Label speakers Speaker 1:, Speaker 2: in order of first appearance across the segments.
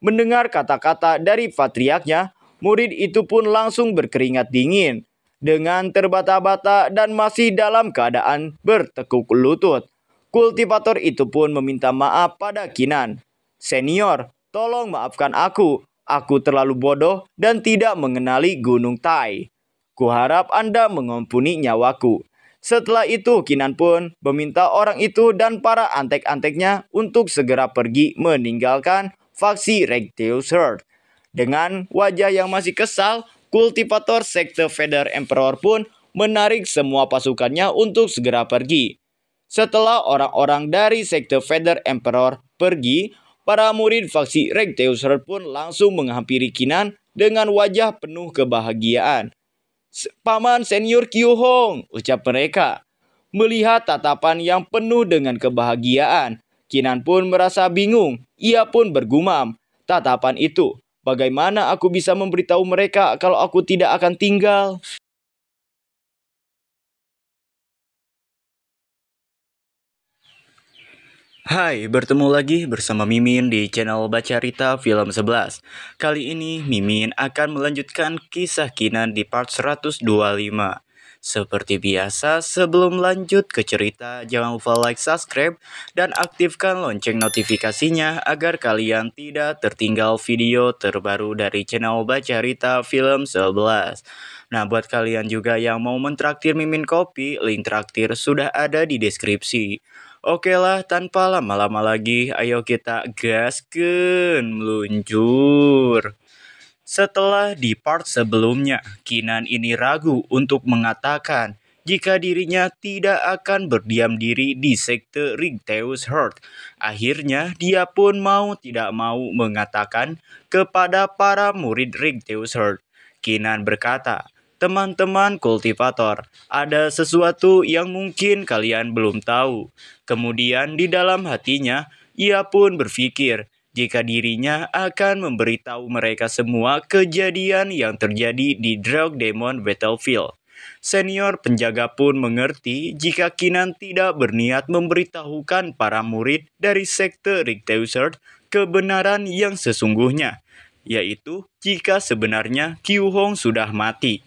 Speaker 1: Mendengar kata-kata dari patriarknya, murid itu pun langsung berkeringat dingin. Dengan terbata-bata dan masih dalam keadaan bertekuk lutut, kultivator itu pun meminta maaf pada Kinan. "Senior, tolong maafkan aku. Aku terlalu bodoh dan tidak mengenali Gunung Tai. Kuharap Anda mengampuni nyawaku." Setelah itu, Kinan pun meminta orang itu dan para antek-anteknya untuk segera pergi meninggalkan faksi Recteus Herd. Dengan wajah yang masih kesal, kultivator sekte Feather Emperor pun menarik semua pasukannya untuk segera pergi. Setelah orang-orang dari sekte Feather Emperor pergi, para murid faksi Recteus Herd pun langsung menghampiri Kinan dengan wajah penuh kebahagiaan. "Paman Senior Qiu Hong," ucap mereka. Melihat tatapan yang penuh dengan kebahagiaan, Kinan pun merasa bingung. Ia pun bergumam, "Tatapan itu, bagaimana aku bisa memberitahu mereka kalau aku tidak akan tinggal?" Hai, bertemu lagi bersama Mimin di channel Baca Rita Film 11. Kali ini Mimin akan melanjutkan kisah Kinan di part 125. Seperti biasa, sebelum lanjut ke cerita, jangan lupa like, subscribe, dan aktifkan lonceng notifikasinya agar kalian tidak tertinggal video terbaru dari channel Baca Rita Film 11. Nah, buat kalian juga yang mau mentraktir Mimin kopi, link traktir sudah ada di deskripsi. Oke lah, tanpa lama-lama lagi, ayo kita gaskeun meluncur. Setelah di part sebelumnya, Kinan ini ragu untuk mengatakan jika dirinya tidak akan berdiam diri di sekte Recteus Herd. Akhirnya, dia pun mau tidak mau mengatakan kepada para murid Recteus Herd. Kinan berkata, "Teman-teman kultivator, ada sesuatu yang mungkin kalian belum tahu." Kemudian di dalam hatinya, ia pun berpikir jika dirinya akan memberitahu mereka semua kejadian yang terjadi di Drog Demon Battlefield. Senior penjaga pun mengerti jika Kinan tidak berniat memberitahukan para murid dari sekte Recteus Herd kebenaran yang sesungguhnya, yaitu jika sebenarnya Qiu Hong sudah mati.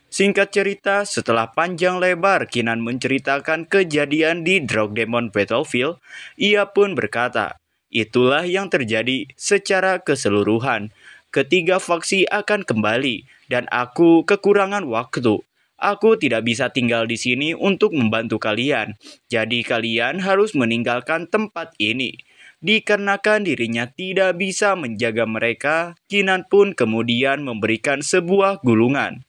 Speaker 1: Singkat cerita, setelah panjang lebar Kinan menceritakan kejadian di Drog Demon Battlefield, ia pun berkata, "Itulah yang terjadi secara keseluruhan. Ketiga faksi akan kembali, dan aku kekurangan waktu. Aku tidak bisa tinggal di sini untuk membantu kalian, jadi kalian harus meninggalkan tempat ini." Dikarenakan dirinya tidak bisa menjaga mereka, Kinan pun kemudian memberikan sebuah gulungan.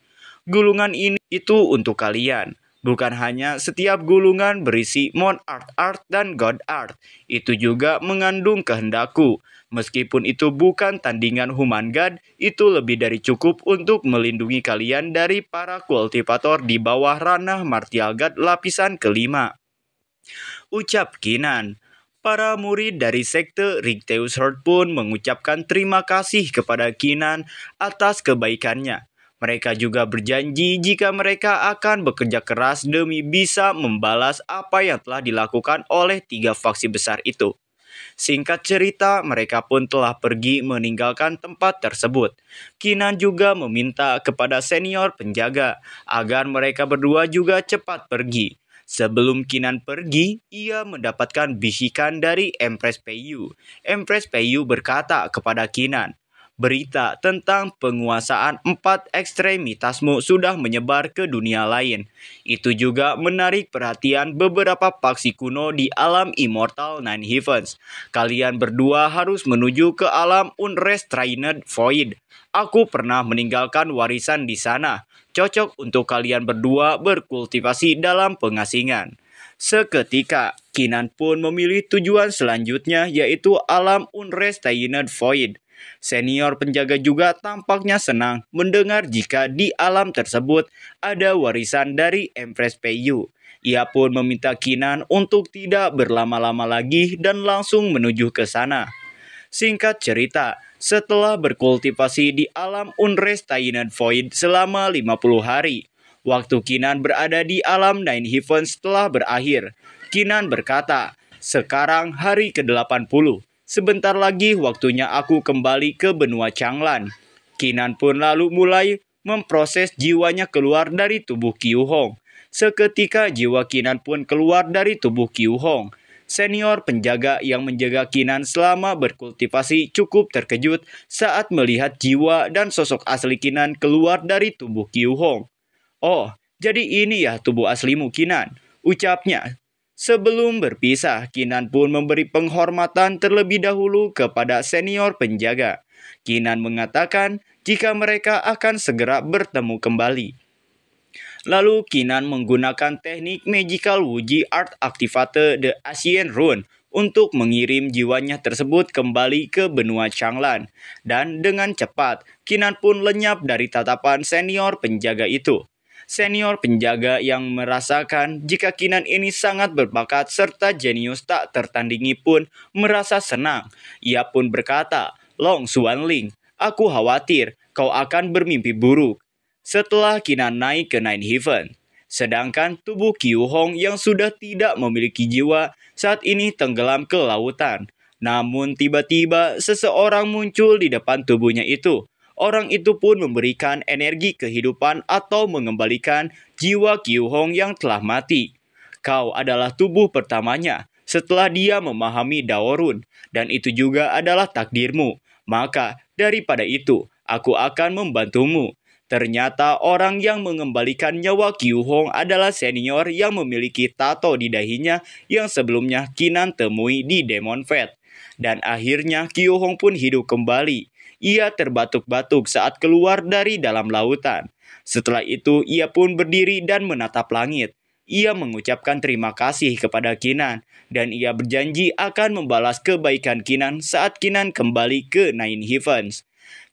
Speaker 1: Gulungan ini itu untuk kalian. Bukan hanya setiap gulungan berisi Mon Art dan God Art. Itu juga mengandung kehendakku. Meskipun itu bukan tandingan Human God, itu lebih dari cukup untuk melindungi kalian dari para kultivator di bawah ranah Martial God lapisan kelima. Ucap Kinan. Para murid dari sekte Recteus Herd pun mengucapkan terima kasih kepada Kinan atas kebaikannya. Mereka juga berjanji jika mereka akan bekerja keras demi bisa membalas apa yang telah dilakukan oleh tiga faksi besar itu. Singkat cerita, mereka pun telah pergi meninggalkan tempat tersebut. Kinan juga meminta kepada senior penjaga agar mereka berdua juga cepat pergi. Sebelum Kinan pergi, ia mendapatkan bisikan dari Empress Peiyu. Empress Peiyu berkata kepada Kinan, "Berita tentang penguasaan 4 ekstremitasmu sudah menyebar ke dunia lain. Itu juga menarik perhatian beberapa faksi kuno di alam Immortal Nine Heavens. Kalian berdua harus menuju ke alam Unrestrained Void. Aku pernah meninggalkan warisan di sana. Cocok untuk kalian berdua berkultivasi dalam pengasingan." Seketika, Kinan pun memilih tujuan selanjutnya yaitu alam Unrestrained Void. Senior penjaga juga tampaknya senang mendengar jika di alam tersebut ada warisan dari Empress Peiyu. Ia pun meminta Kinan untuk tidak berlama-lama lagi dan langsung menuju ke sana. Singkat cerita, setelah berkultivasi di alam Unrestrained Void selama 50 hari, waktu Kinan berada di alam Nine Heavens telah berakhir. Kinan berkata, "Sekarang hari ke-80. Sebentar lagi waktunya aku kembali ke benua Changlan. Kinan pun lalu mulai memproses jiwanya keluar dari tubuh Qiu Hong. Seketika jiwa Kinan pun keluar dari tubuh Qiu Hong. Senior penjaga yang menjaga Kinan selama berkultivasi cukup terkejut saat melihat jiwa dan sosok asli Kinan keluar dari tubuh Qiu Hong. "Oh, jadi ini ya tubuh aslimu, Kinan," ucapnya. Sebelum berpisah, Kinan pun memberi penghormatan terlebih dahulu kepada senior penjaga. Kinan mengatakan jika mereka akan segera bertemu kembali. Lalu Kinan menggunakan teknik Magical Wuji Art Activate The Ancient Rune untuk mengirim jiwanya tersebut kembali ke benua Changlan. Dan dengan cepat, Kinan pun lenyap dari tatapan senior penjaga itu. Senior penjaga yang merasakan jika Kinan ini sangat berbakat serta jenius tak tertandingi pun merasa senang. Ia pun berkata, "Long Xuanling, aku khawatir kau akan bermimpi buruk." Setelah Kinan naik ke Nine Heaven, sedangkan tubuh Qiu Hong yang sudah tidak memiliki jiwa saat ini tenggelam ke lautan. Namun tiba-tiba seseorang muncul di depan tubuhnya itu. Orang itu pun memberikan energi kehidupan atau mengembalikan jiwa Qiu Hong yang telah mati. "Kau adalah tubuh pertamanya setelah dia memahami Daorun, dan itu juga adalah takdirmu. Maka daripada itu, aku akan membantumu." Ternyata orang yang mengembalikan nyawa Qiu Hong adalah senior yang memiliki tato di dahinya yang sebelumnya Kinan temui di Demon Fate. Dan akhirnya Qiu Hong pun hidup kembali. Ia terbatuk-batuk saat keluar dari dalam lautan. Setelah itu ia pun berdiri dan menatap langit. Ia mengucapkan terima kasih kepada Kinan dan ia berjanji akan membalas kebaikan Kinan saat Kinan kembali ke Nine Heavens.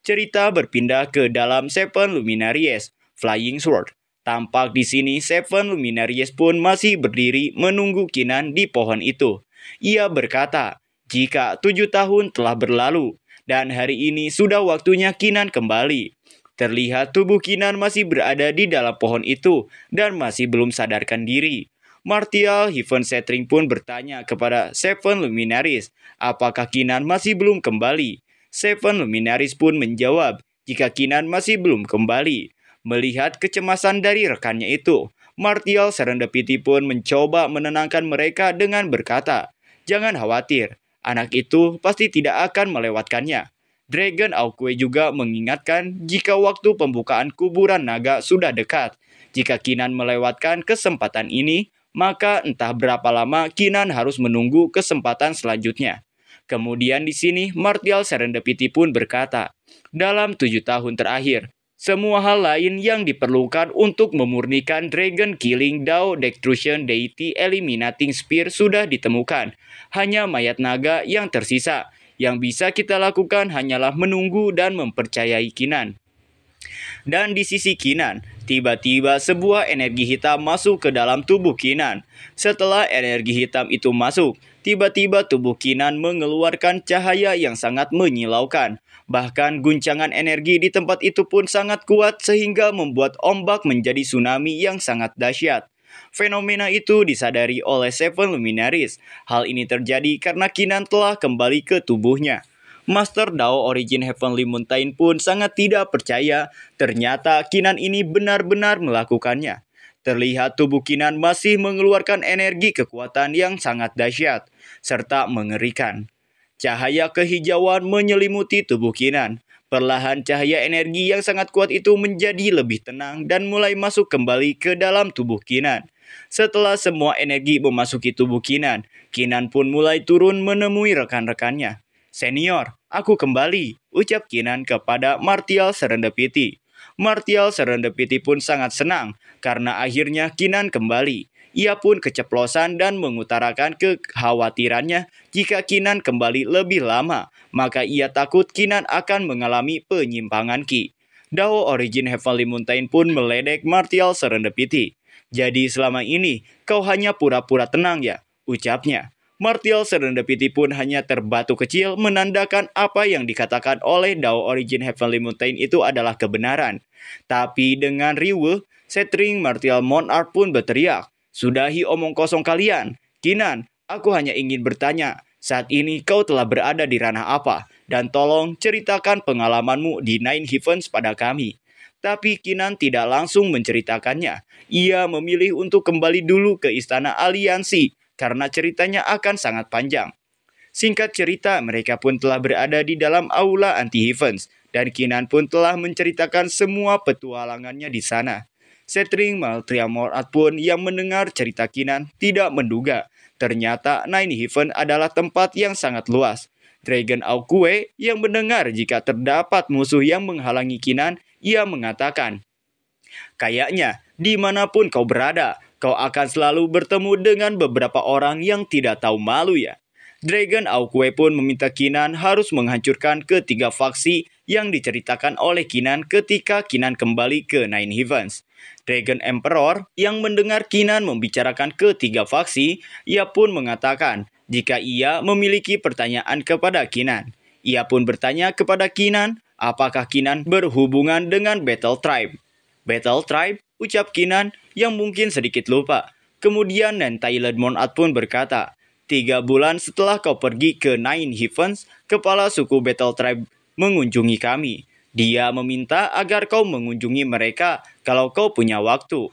Speaker 1: Cerita berpindah ke dalam Seven Luminaries, Flying Sword. Tampak di sini Seven Luminaries pun masih berdiri menunggu Kinan di pohon itu. Ia berkata, jika 7 tahun telah berlalu, dan hari ini sudah waktunya Kinan kembali. Terlihat tubuh Kinan masih berada di dalam pohon itu, dan masih belum sadarkan diri. Martial Heaven Setting pun bertanya kepada Seven Luminaries, apakah Kinan masih belum kembali? Seven Luminaries pun menjawab jika Kinan masih belum kembali. Melihat kecemasan dari rekannya itu, Martial Serendipity pun mencoba menenangkan mereka dengan berkata, "Jangan khawatir, anak itu pasti tidak akan melewatkannya." Dragon Aokwe juga mengingatkan jika waktu pembukaan kuburan naga sudah dekat. Jika Kinan melewatkan kesempatan ini, maka entah berapa lama Kinan harus menunggu kesempatan selanjutnya. Kemudian di sini Martial Serendipity pun berkata, dalam 7 tahun terakhir, semua hal lain yang diperlukan untuk memurnikan Dragon Killing Dao Destruction Deity Eliminating Spear sudah ditemukan. Hanya mayat naga yang tersisa. Yang bisa kita lakukan hanyalah menunggu dan mempercayai Kinan. Dan di sisi Kinan, tiba-tiba sebuah energi hitam masuk ke dalam tubuh Kinan. Setelah energi hitam itu masuk, tiba-tiba tubuh Kinan mengeluarkan cahaya yang sangat menyilaukan. Bahkan guncangan energi di tempat itu pun sangat kuat sehingga membuat ombak menjadi tsunami yang sangat dahsyat. Fenomena itu disadari oleh Seven Luminaries. Hal ini terjadi karena Kinan telah kembali ke tubuhnya. Master Dao Origin Heavenly Mountain pun sangat tidak percaya ternyata Kinan ini benar-benar melakukannya. Terlihat tubuh Kinan masih mengeluarkan energi kekuatan yang sangat dahsyat serta mengerikan. Cahaya kehijauan menyelimuti tubuh Kinan. Perlahan cahaya energi yang sangat kuat itu menjadi lebih tenang dan mulai masuk kembali ke dalam tubuh Kinan. Setelah semua energi memasuki tubuh Kinan, Kinan pun mulai turun menemui rekan-rekannya. "Senior, aku kembali," ucap Kinan kepada Martial Serendipity. Martial Serendipity pun sangat senang karena akhirnya Kinan kembali. Ia pun keceplosan dan mengutarakan kekhawatirannya jika Kinan kembali lebih lama, maka ia takut Kinan akan mengalami penyimpangan ki. Dao Origin Heavenly Mountain pun meledek Martial Serendipity. "Jadi selama ini kau hanya pura-pura tenang ya?" ucapnya. Martial Serendipity pun hanya terbatu kecil menandakan apa yang dikatakan oleh Dao Origin Heavenly Mountain itu adalah kebenaran. Tapi dengan riweuh, Setting Martial Monarch pun berteriak, "Sudahi omong kosong kalian. Kinan, aku hanya ingin bertanya, Saat ini kau telah berada di ranah apa? Dan tolong ceritakan pengalamanmu di Nine Heavens pada kami. Tapi Kinan tidak langsung menceritakannya. Ia memilih untuk kembali dulu ke istana aliansi karena ceritanya akan sangat panjang. Singkat cerita, mereka pun telah berada di dalam aula anti-Heavens, dan Kinan pun telah menceritakan semua petualangannya di sana. Setring Maltriamorad pun yang mendengar cerita Kinan tidak menduga. Ternyata Nine Heaven adalah tempat yang sangat luas. Dragon Aukue yang mendengar jika terdapat musuh yang menghalangi Kinan, ia mengatakan, "Kayaknya, dimanapun kau berada, kau akan selalu bertemu dengan beberapa orang yang tidak tahu malu ya." Dragon Aukue pun meminta Kinan harus menghancurkan ketiga faksi yang diceritakan oleh Kinan ketika Kinan kembali ke Nine Heavens. Dragon Emperor yang mendengar Kinan membicarakan ketiga faksi, ia pun mengatakan jika ia memiliki pertanyaan kepada Kinan. Ia pun bertanya kepada Kinan, apakah Kinan berhubungan dengan Battle Tribe. Battle Tribe, ucap Kinan yang mungkin sedikit lupa. Kemudian Nantailed Monad pun berkata, 3 bulan setelah kau pergi ke Nine Heavens, kepala suku Battle Tribe mengunjungi kami. Dia meminta agar kau mengunjungi mereka kalau kau punya waktu.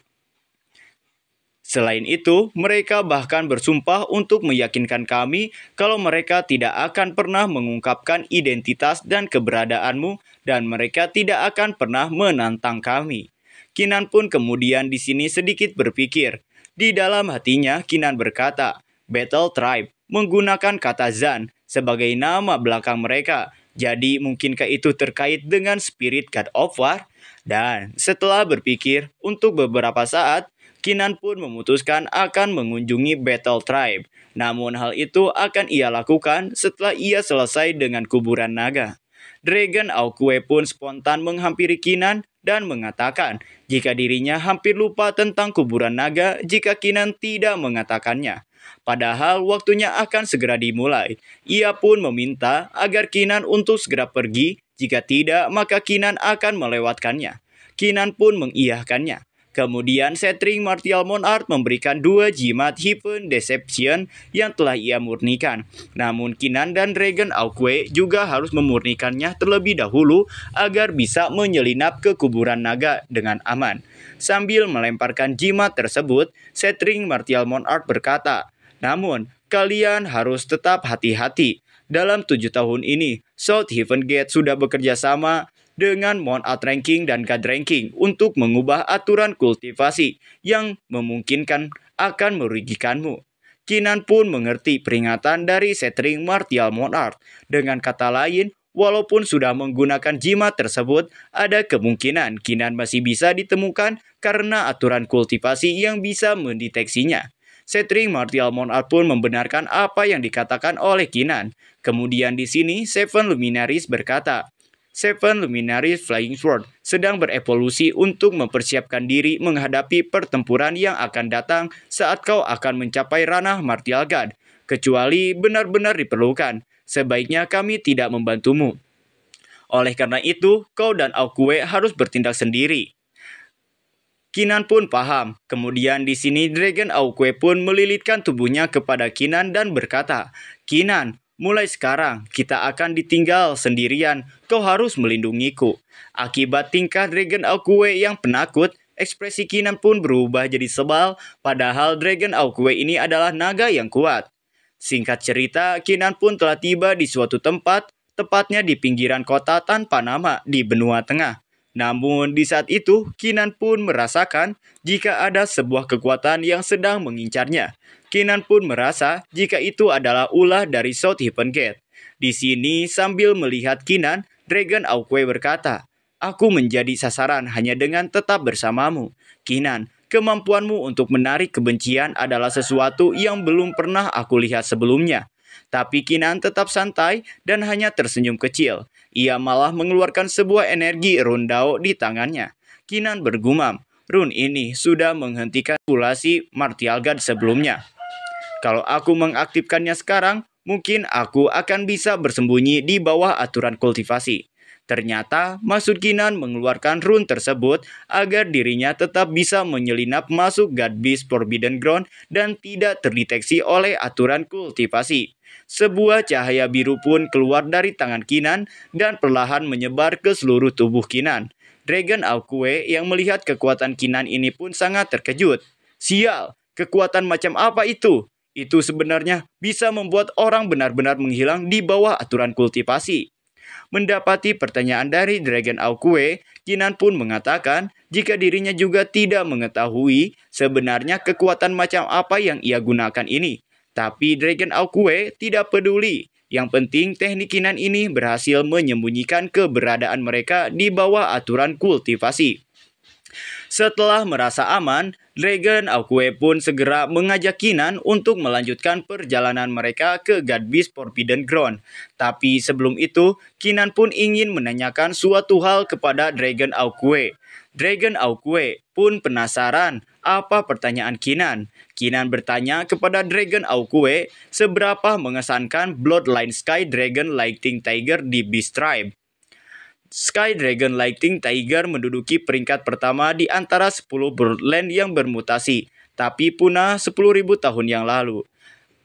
Speaker 1: Selain itu, mereka bahkan bersumpah untuk meyakinkan kami kalau mereka tidak akan pernah mengungkapkan identitas dan keberadaanmu dan mereka tidak akan pernah menantang kami. Kinan pun kemudian di sini sedikit berpikir. Di dalam hatinya, Kinan berkata, Battle Tribe menggunakan kata Zan sebagai nama belakang mereka. Jadi mungkinkah itu terkait dengan Spirit God of War? Dan setelah berpikir untuk beberapa saat, Kinan pun memutuskan akan mengunjungi Battle Tribe. Namun hal itu akan ia lakukan setelah ia selesai dengan kuburan naga. Dragon Aukue pun spontan menghampiri Kinan dan mengatakan jika dirinya hampir lupa tentang kuburan naga jika Kinan tidak mengatakannya. Padahal waktunya akan segera dimulai. Ia pun meminta agar Kinan untuk segera pergi, jika tidak maka Kinan akan melewatkannya. Kinan pun mengiyahkannya. Kemudian Setring Martial Monarch memberikan 2 jimat Heaven Deception yang telah ia murnikan. Namun Kinan dan Dragon Aukue juga harus memurnikannya terlebih dahulu agar bisa menyelinap ke kuburan naga dengan aman. Sambil melemparkan jimat tersebut, Setring Martial Monarch berkata, namun, kalian harus tetap hati-hati. Dalam 7 tahun ini, South Heaven Gate sudah bekerja sama dengan Monarch Ranking dan God Ranking untuk mengubah aturan kultivasi yang memungkinkan akan merugikanmu. Kinan pun mengerti peringatan dari Setring Martial Monarch. Dengan kata lain, walaupun sudah menggunakan jimat tersebut, ada kemungkinan Kinan masih bisa ditemukan karena aturan kultivasi yang bisa mendeteksinya. Setring Martial Monarch pun membenarkan apa yang dikatakan oleh Kinan. Kemudian di sini Seven Luminaries berkata, Seven Luminaries Flying Sword sedang berevolusi untuk mempersiapkan diri menghadapi pertempuran yang akan datang saat kau akan mencapai ranah Martial God. Kecuali benar-benar diperlukan, sebaiknya kami tidak membantumu. Oleh karena itu, kau dan Aukue harus bertindak sendiri. Kinan pun paham. Kemudian di sini Dragon Aukue pun melilitkan tubuhnya kepada Kinan dan berkata, Kinan, mulai sekarang kita akan ditinggal sendirian. Kau harus melindungiku. Akibat tingkah Dragon Aukue yang penakut, ekspresi Kinan pun berubah jadi sebal. Padahal Dragon Aukue ini adalah naga yang kuat. Singkat cerita, Kinan pun telah tiba di suatu tempat, tepatnya di pinggiran kota tanpa nama di benua tengah. Namun di saat itu, Kinan pun merasakan jika ada sebuah kekuatan yang sedang mengincarnya. Kinan pun merasa jika itu adalah ulah dari South Heaven Gate. Di sini sambil melihat Kinan, Dragon Aukue berkata, Aku menjadi sasaran hanya dengan tetap bersamamu. Kinan, kemampuanmu untuk menarik kebencian adalah sesuatu yang belum pernah aku lihat sebelumnya. Tapi Kinan tetap santai dan hanya tersenyum kecil. Ia malah mengeluarkan sebuah energi rundao di tangannya. Kinan bergumam, rune ini sudah menghentikan populasi Martial God sebelumnya. Kalau aku mengaktifkannya sekarang, mungkin aku akan bisa bersembunyi di bawah aturan kultivasi. Ternyata maksud Kinan mengeluarkan rune tersebut agar dirinya tetap bisa menyelinap masuk God Beast Forbidden Ground dan tidak terdeteksi oleh aturan kultivasi. Sebuah cahaya biru pun keluar dari tangan Kinan dan perlahan menyebar ke seluruh tubuh Kinan. Dragon Aokue yang melihat kekuatan Kinan ini pun sangat terkejut. Sial, kekuatan macam apa itu? Itu sebenarnya bisa membuat orang benar-benar menghilang di bawah aturan kultivasi. Mendapati pertanyaan dari Dragon Aokue, Kinan pun mengatakan jika dirinya juga tidak mengetahui sebenarnya kekuatan macam apa yang ia gunakan ini. Tapi Dragon Aokue tidak peduli. Yang penting teknik Kinan ini berhasil menyembunyikan keberadaan mereka di bawah aturan kultivasi. Setelah merasa aman, Dragon Aokue pun segera mengajak Kinan untuk melanjutkan perjalanan mereka ke God Beast Forbidden Ground. Tapi sebelum itu, Kinan pun ingin menanyakan suatu hal kepada Dragon Aokue. Dragon Aokue pun penasaran apa pertanyaan Kinan. Kinan bertanya kepada Dragon Aokue seberapa mengesankan Bloodline Sky Dragon Lightning Tiger di Beast Tribe. Sky Dragon Lightning Tiger menduduki peringkat pertama di antara 10 Bloodline yang bermutasi, tapi punah 10.000 tahun yang lalu.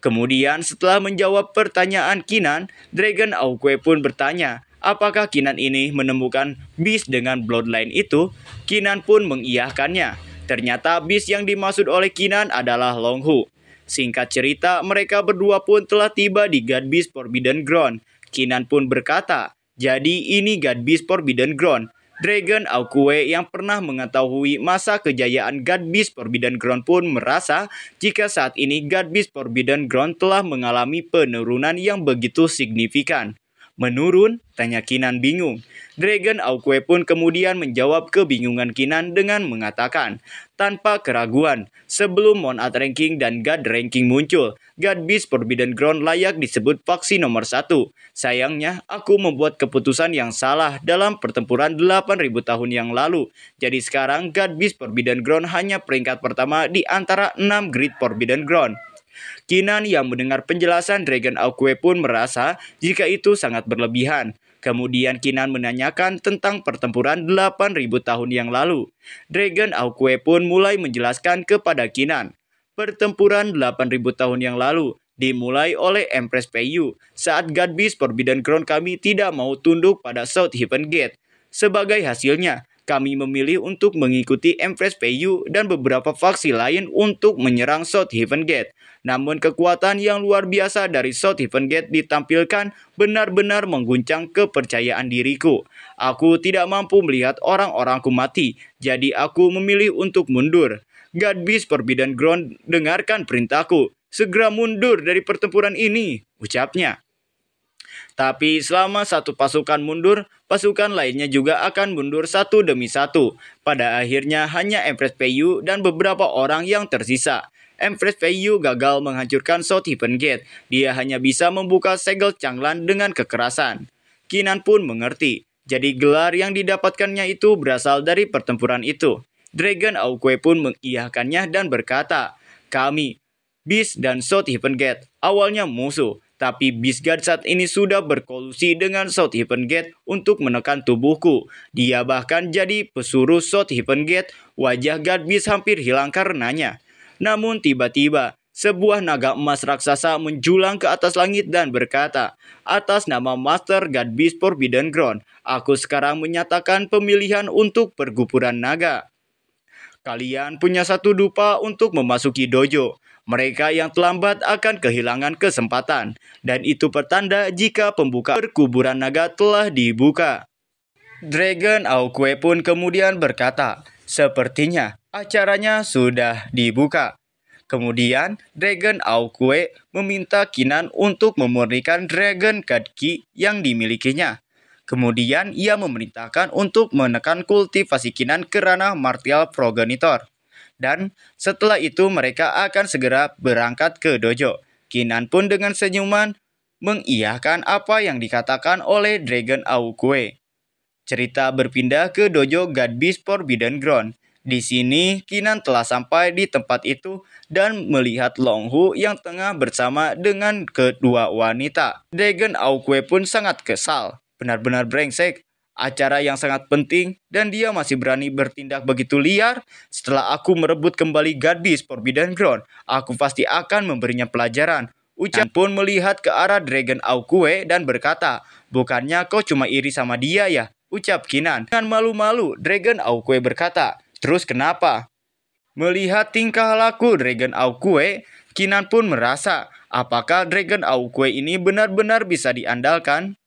Speaker 1: Kemudian setelah menjawab pertanyaan Kinan, Dragon Aokue pun bertanya, apakah Kinan ini menemukan beast dengan Bloodline itu? Kinan pun mengiyakannya. Ternyata beast yang dimaksud oleh Kinan adalah Longhu. Singkat cerita, mereka berdua pun telah tiba di God Beast Forbidden Ground. Kinan pun berkata, jadi ini God Beast Forbidden Ground. Dragon Aokue yang pernah mengetahui masa kejayaan God Beast Forbidden Ground pun merasa jika saat ini God Beast Forbidden Ground telah mengalami penurunan yang begitu signifikan. Menurun? Tanya Kinan bingung. Dragon Aokue pun kemudian menjawab kebingungan Kinan dengan mengatakan, tanpa keraguan, sebelum Monad Ranking dan God Ranking muncul, God Beast Forbidden Ground layak disebut faksi nomor 1. Sayangnya, aku membuat keputusan yang salah dalam pertempuran 8.000 tahun yang lalu. Jadi sekarang God Beast Forbidden Ground hanya peringkat pertama di antara 6 Great Forbidden Ground. Kinan yang mendengar penjelasan Dragon Aokue pun merasa jika itu sangat berlebihan. Kemudian Kinan menanyakan tentang pertempuran 8.000 tahun yang lalu. Dragon Aokue pun mulai menjelaskan kepada Kinan. Pertempuran 8.000 tahun yang lalu dimulai oleh Empress Peiyu saat God Beast Forbidden Ground kami tidak mau tunduk pada South Heaven Gate. Sebagai hasilnya, kami memilih untuk mengikuti Empress Peiyu dan beberapa faksi lain untuk menyerang South Heaven Gate. Namun kekuatan yang luar biasa dari South Heaven Gate ditampilkan benar-benar mengguncang kepercayaan diriku. Aku tidak mampu melihat orang-orangku mati, jadi aku memilih untuk mundur. God Beast Forbidden Ground dengarkan perintahku, segera mundur dari pertempuran ini, ucapnya. Tapi selama satu pasukan mundur, pasukan lainnya juga akan mundur satu demi satu. Pada akhirnya hanya Empress Peiyu dan beberapa orang yang tersisa. Empress Peiyu gagal menghancurkan South Heaven Gate. Dia hanya bisa membuka segel Changlan dengan kekerasan. Kinan pun mengerti. Jadi gelar yang didapatkannya itu berasal dari pertempuran itu. Dragon Aokue pun mengiyakannya dan berkata, kami, Beast dan South Heaven Gate, awalnya musuh. Tapi Beast God saat ini sudah berkolusi dengan South Heaven Gate untuk menekan tubuhku. Dia bahkan jadi pesuruh South Heaven Gate. Wajah God Beast hampir hilang karenanya. Namun tiba-tiba, sebuah naga emas raksasa menjulang ke atas langit dan berkata, atas nama Master God Beast Forbidden Ground, aku sekarang menyatakan pemilihan untuk perguburan naga. Kalian punya satu dupa untuk memasuki dojo. Mereka yang terlambat akan kehilangan kesempatan. Dan itu pertanda jika pembuka perkuburan naga telah dibuka. Dragon Aokue pun kemudian berkata, sepertinya acaranya sudah dibuka. Kemudian Dragon Aokue meminta Kinan untuk memurnikan Dragon God Ki yang dimilikinya. Kemudian ia memerintahkan untuk menekan kultivasi Kinan ke ranah Martial Progenitor. Dan setelah itu mereka akan segera berangkat ke dojo. Kinan pun dengan senyuman mengiyakan apa yang dikatakan oleh Dragon Aokue. Cerita berpindah ke dojo God Beast Forbidden Ground. Di sini Kinan telah sampai di tempat itu dan melihat Longhu yang tengah bersama dengan kedua wanita. Dragon Aokue pun sangat kesal. Benar-benar brengsek. acara yang sangat penting, dan dia masih berani bertindak begitu liar. Setelah aku merebut kembali God Beast Forbidden Ground, aku pasti akan memberinya pelajaran. Ucap pun melihat ke arah Dragon Aokue dan berkata, bukannya kau cuma iri sama dia ya? Ucap Kinan. Dengan malu-malu, Dragon Aokue berkata, terus kenapa? Melihat tingkah laku Dragon Aokue, Kinan pun merasa, apakah Dragon Aokue ini benar-benar bisa diandalkan?